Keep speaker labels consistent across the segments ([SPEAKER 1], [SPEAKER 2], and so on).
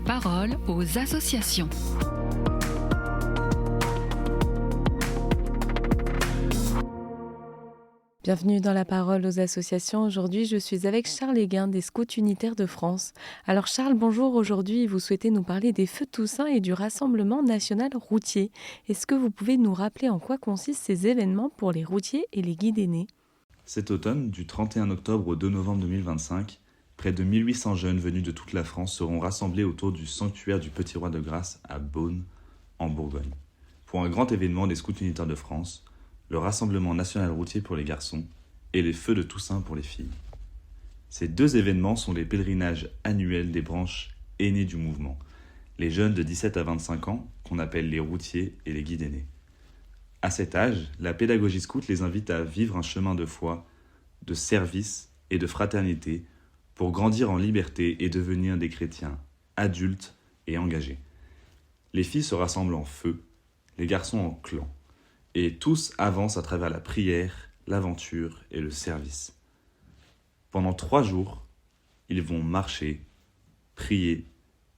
[SPEAKER 1] parole aux associations.
[SPEAKER 2] Bienvenue dans la parole aux associations. Aujourd'hui, je suis avec Charles Héguin des Scouts unitaires de France. Alors Charles, bonjour. Aujourd'hui, vous souhaitez nous parler des Feux de Toussaint et du Rassemblement national routier. Est-ce que vous pouvez nous rappeler en quoi consistent ces événements pour les routiers et les guides aînés ?
[SPEAKER 3] Cet automne, du 31 octobre au 2 novembre 2025, près de 1800 jeunes venus de toute la France seront rassemblés autour du sanctuaire du Petit Roi de Grâce à Beaune, en Bourgogne, pour un grand événement des Scouts unitaires de France, le Rassemblement national routier pour les garçons et les Feux de Toussaint pour les filles. Ces deux événements sont les pèlerinages annuels des branches aînées du mouvement, les jeunes de 17 à 25 ans, qu'on appelle les routiers et les guides aînés. À cet âge, la pédagogie scout les invite à vivre un chemin de foi, de service et de fraternité pour grandir en liberté et devenir des chrétiens adultes et engagés. Les filles se rassemblent en feu, les garçons en clan, et tous avancent à travers la prière, l'aventure et le service. Pendant 3 jours, ils vont marcher, prier,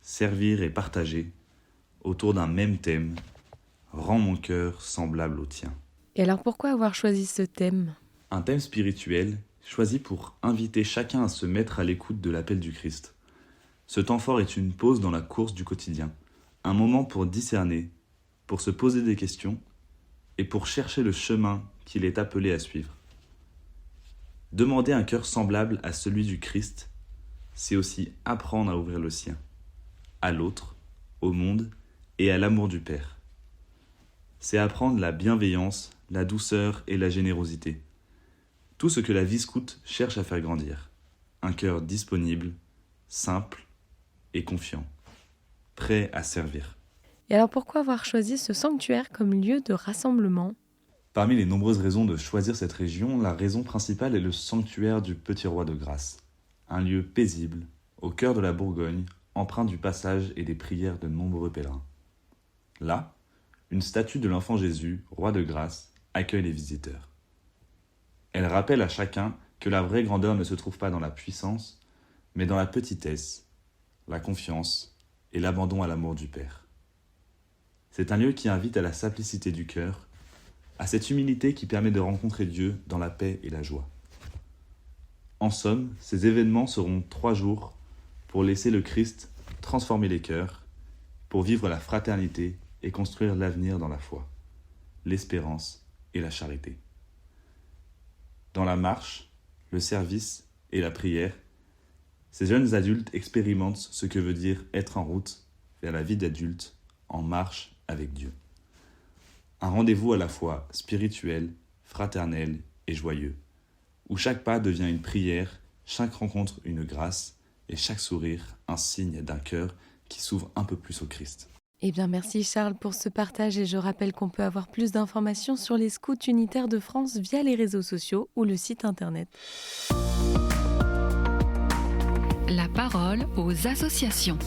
[SPEAKER 3] servir et partager autour d'un même thème. Rends mon cœur semblable au tien.
[SPEAKER 2] Et alors pourquoi avoir choisi ce thème ?
[SPEAKER 3] Un thème spirituel choisi pour inviter chacun à se mettre à l'écoute de l'appel du Christ. Ce temps fort est une pause dans la course du quotidien, un moment pour discerner, pour se poser des questions et pour chercher le chemin qu'il est appelé à suivre. Demander un cœur semblable à celui du Christ, c'est aussi apprendre à ouvrir le sien, à l'autre, au monde et à l'amour du Père. C'est apprendre la bienveillance, la douceur et la générosité. Tout ce que la vie scout cherche à faire grandir. Un cœur disponible, simple et confiant, prêt à servir.
[SPEAKER 2] Et alors pourquoi avoir choisi ce sanctuaire comme lieu de rassemblement ?
[SPEAKER 3] Parmi les nombreuses raisons de choisir cette région, la raison principale est le sanctuaire du Petit Roi de Grâce. Un lieu paisible, au cœur de la Bourgogne, empreint du passage et des prières de nombreux pèlerins. Là, une statue de l'enfant Jésus, roi de grâce, accueille les visiteurs. Elle rappelle à chacun que la vraie grandeur ne se trouve pas dans la puissance, mais dans la petitesse, la confiance et l'abandon à l'amour du Père. C'est un lieu qui invite à la simplicité du cœur, à cette humilité qui permet de rencontrer Dieu dans la paix et la joie. En somme, ces événements seront 3 jours pour laisser le Christ transformer les cœurs, pour vivre la fraternité et construire l'avenir dans la foi, l'espérance et la charité. Dans la marche, le service et la prière, ces jeunes adultes expérimentent ce que veut dire être en route vers la vie d'adulte en marche avec Dieu. Un rendez-vous à la fois spirituel, fraternel et joyeux, où chaque pas devient une prière, chaque rencontre une grâce et chaque sourire un signe d'un cœur qui s'ouvre un peu plus au Christ.
[SPEAKER 2] Eh bien, merci Charles pour ce partage et je rappelle qu'on peut avoir plus d'informations sur les Scouts unitaires de France via les réseaux sociaux ou le site internet.
[SPEAKER 1] La parole aux associations.